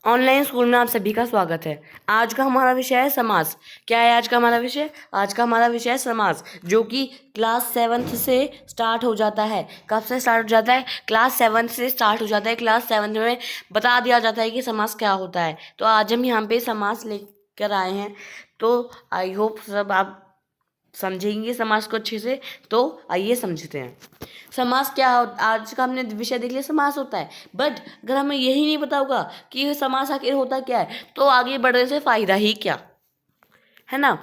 Online school में आप सभी का स्वागत है। आज का हमारा विषय है समास। क्या है आज का हमारा विषय? आज का हमारा विषय है समास, जो कि क्लास 7th से स्टार्ट हो जाता है। कब से स्टार्ट हो जाता है? क्लास 7th से स्टार्ट हो जाता है। क्लास 7th में बता दिया जाता है कि समास क्या होता है। तो आज हम यहाँ पे समास लेकर आए हैं। तो आई होप सब आप समझेंगे समास को अच्छे से। तो आइए समझते हैं समास क्या आज का हमने विषय देख लिया, समास होता है। बट अगर हमें यही नहीं पता होगा कि ये समास आखिर होता क्या है, तो आगे बढ़ने से फायदा ही क्या है ना।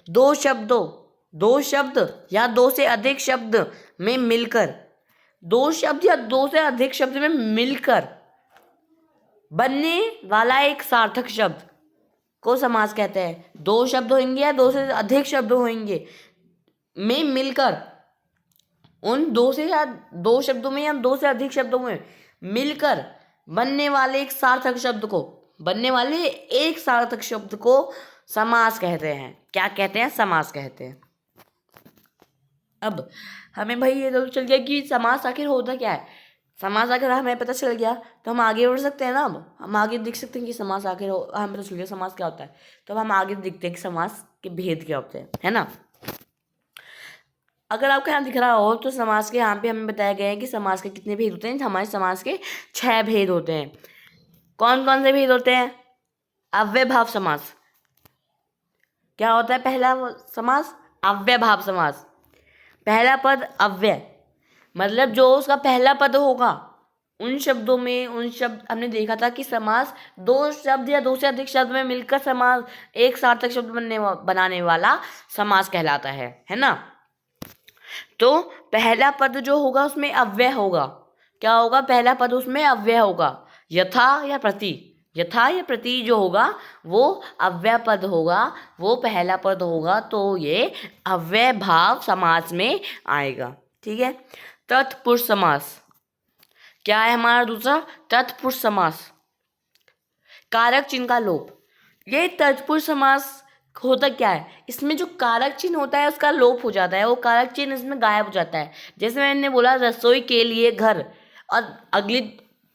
दो शब्द या दो से अधिक शब्द में मिलकर, दो शब्द या दो से अधिक शब्द में मिलकर बनने वाला एक सार्थक शब्द को समास कहते हैं। दो शब्द होंगे या दो से अधिक शब्द होंगे में मिलकर, उन दो शब्दों में या दो से अधिक शब्दों में मिलकर बनने वाले एक सार्थक शब्द को समास कहते हैं। क्या कहते हैं? समास कहते हैं। अब हमें भाई ये तो चल गया कि समास आखिर होता क्या है। समास अगर हमें पता चल गया तो हम आगे बढ़ सकते हैं ना। अब हम आगे देख सकते हैं कि समास आखिर हमें पता चल गया समास क्या होता है। तो अब हम आगे देखते हैं कि समास के भेद क्या होते हैं, है ना। अगर आपको यहाँ दिख रहा हो तो समास के यहाँ पे हमें बताया गया है कि समास के कितने भेद होते हैं। हमारे समास के 6 भेद होते हैं। कौन कौन से भेद होते हैं? अव्ययभाव समास। क्या होता है पहला समास? अव्ययभाव समास। पहला पद अव्यय, मतलब जो उसका पहला पद होगा उन शब्दों में, उन शब्द हमने देखा था कि समास दो शब्द या दो से अधिक शब्द में मिलकर समास एक सार्थक शब्द बनाने वाला समास कहलाता है ना। तो पहला पद जो होगा उसमें अव्यय होगा। क्या होगा? पहला पद उसमें अव्यय होगा। यथा या प्रति जो होगा वो अव्यय पद होगा, वो पहला पद होगा। तो ये अव्यय भाव समास में आएगा। ठीक है। तत्पुरुष समास क्या है हमारा दूसरा? तत्पुरुष समास। कारक चिन्ह का लोप। ये तत्पुरुष समास होता क्या है? इसमें जो कारक चिन्ह होता है उसका लोप हो जाता है, वो कारक चिन्ह इसमें गायब हो जाता है। जैसे मैंने बोला रसोई के लिए घर, और अगली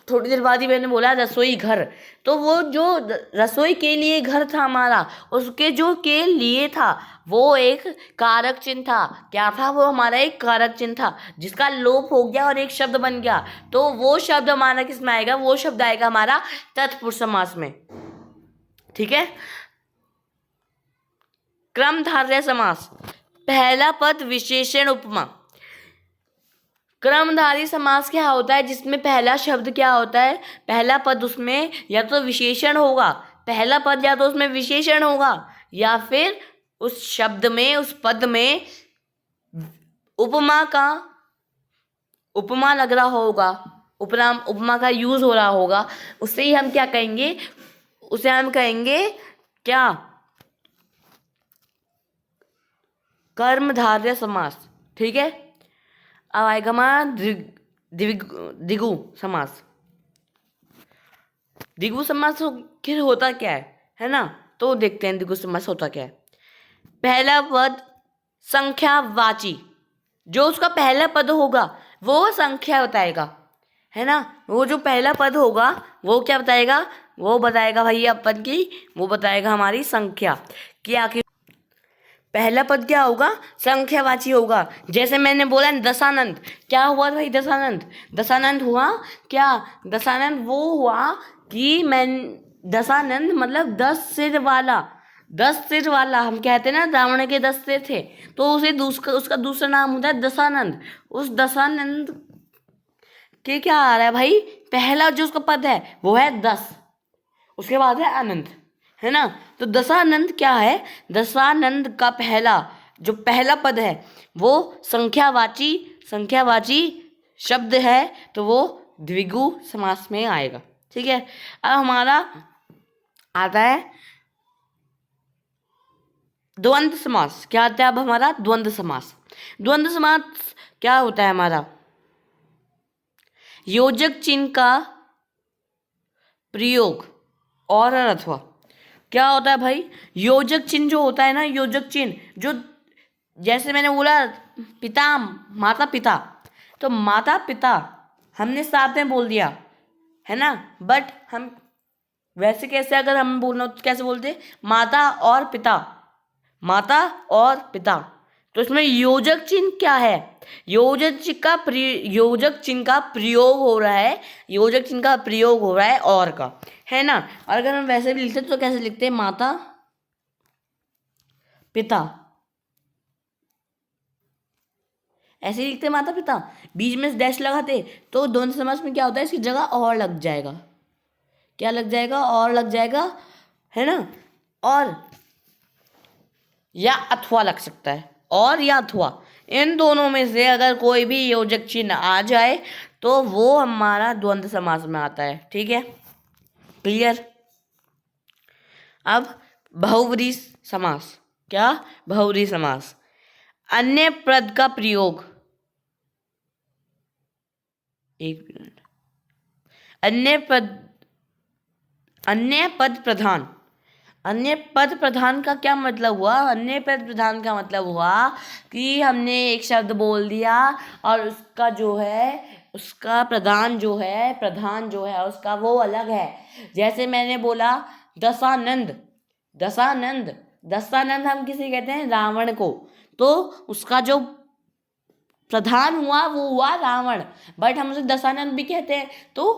थोड़ी देर बाद ही मैंने बोला रसोई घर, तो वो जो रसोई के लिए घर था हमारा, उसके जो के लिए था वो एक कारक चिन्ह था। क्या था वो? हमारा एक कारक चिन्ह था जिसका लोप हो गया और एक शब्द बन गया। तो वो शब्द हमारा किस में आएगा? वो शब्द आएगा हमारा तत्पुरुष समास में। ठीक है। क्रमधारय समास। पहला पद विशेषण उपमा। क्रमधारी समास क्या होता है? जिसमें पहला शब्द क्या होता है? पहला पद उसमें या तो विशेषण होगा, पहला पद या तो उसमें विशेषण होगा, या फिर उस शब्द में, उस पद में उपमा लग रहा होगा, उपमा का यूज हो रहा होगा। उससे ही हम क्या कहेंगे? उसे हम कहेंगे क्या? कर्मधारय समास। ठीक है। अब आएगा हमारा द्विगु समास। द्विगु समास फिर होता क्या है ना। तो देखते हैं द्विगु समास होता क्या है। पहला पद संख्यावाची, जो उसका पहला पद होगा वो संख्या बताएगा, है ना। वो जो पहला पद होगा वो क्या बताएगा? वो बताएगा भाई अपन की, वो बताएगा हमारी संख्या कि आखिर पहला पद क्या होगा? संख्यावाची होगा। जैसे मैंने बोला दशानंद, क्या हुआ भाई? दशानंद हुआ क्या? दशानंद वो हुआ कि दशानंद मतलब 10 सिर वाला। हम कहते हैं ना रावण के 10 सिर थे, तो उसे उसका दूसरा नाम होता है दशानंद। उस दशानंद के क्या आ रहा है भाई? पहला जो उसका पद है वो है 10, उसके बाद है अनंत, है ना। तो दशानंद क्या है? दशानंद का पहला पद है वो संख्यावाची शब्द है, तो वो द्विगु समास में आएगा। ठीक है। अब हमारा आता है द्वंद्व समास। क्या आता है अब हमारा? द्वंद्व समास क्या होता है हमारा? योजक चिन्ह का प्रयोग और अथवा। क्या होता है भाई? योजक चिन्ह जो होता है ना, योजक चिन्ह जो, जैसे मैंने बोला माता पिता, तो माता पिता हमने साथ में बोल दिया, है ना। बट हम वैसे कैसे अगर हम बोलना हो तो कैसे बोलते? माता और पिता, माता और पिता। तो इसमें योजक चिन्ह क्या है? योजक चिन्ह का प्रयोग हो रहा है, योजक चिन्ह का प्रयोग हो रहा है और का, है ना। और अगर हम वैसे भी लिखते तो कैसे लिखते हैं? माता पिता, ऐसे ही लिखते माता पिता, बीच में डैश लगाते तो द्वंद्व समास में क्या होता है? इसकी जगह और लग जाएगा। क्या लग जाएगा? और लग जाएगा, है ना। और या अथवा लग सकता है, और या अथवा, इन दोनों में से अगर कोई भी योजक चिन्ह आ जाए तो वो हमारा द्वंद्व समास में आता है। ठीक है, क्लियर। अब बहुव्रीहि समास। क्या? बहुव्रीहि समास। अन्य पद का प्रयोग, एक मिनट, अन्य पद प्रधान। अन्य पद प्रधान का क्या मतलब हुआ? अन्य पद प्रधान का मतलब हुआ कि हमने एक शब्द बोल दिया और उसका जो है, उसका प्रधान जो है उसका वो अलग है। जैसे मैंने बोला दशानंद, दशानंद, दशानंद हम किसे कहते हैं? रावण को। तो उसका जो प्रधान हुआ वो हुआ रावण, बट हम उसे दशानंद भी कहते हैं। तो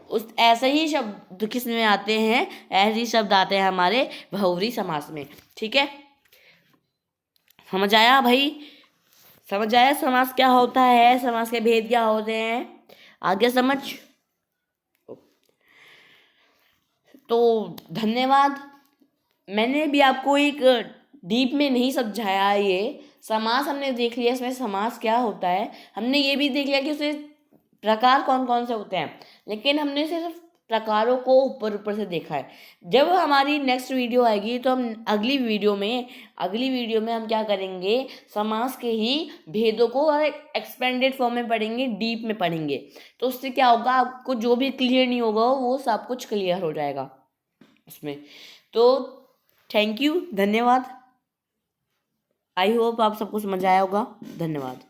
उस ऐसे ही शब्द किस में आते हैं? ऐसे ही शब्द आते हैं हमारे बहुव्रीहि समास में। ठीक है, समझ आया भाई? समझ आया समास क्या होता है, समास के भेद क्या होते हैं? आगे समझ। तो धन्यवाद। मैंने भी आपको एक डीप में नहीं समझाया, ये समास हमने देख लिया, इसमें समास क्या होता है। हमने ये भी देख लिया कि उसके प्रकार कौन कौन से होते हैं, लेकिन हमने सिर्फ प्रकारों को ऊपर ऊपर से देखा है। जब हमारी नेक्स्ट वीडियो आएगी तो हम अगली वीडियो में हम क्या करेंगे? समास के ही भेदों को और एक्सपेंडेड फॉर्म में पढ़ेंगे, डीप में पढ़ेंगे। तो उससे क्या होगा? आपको जो भी क्लियर नहीं होगा वो सब कुछ क्लियर हो जाएगा उसमें। तो थैंक यू, धन्यवाद। आई होप आप सबको समझ आया होगा। धन्यवाद।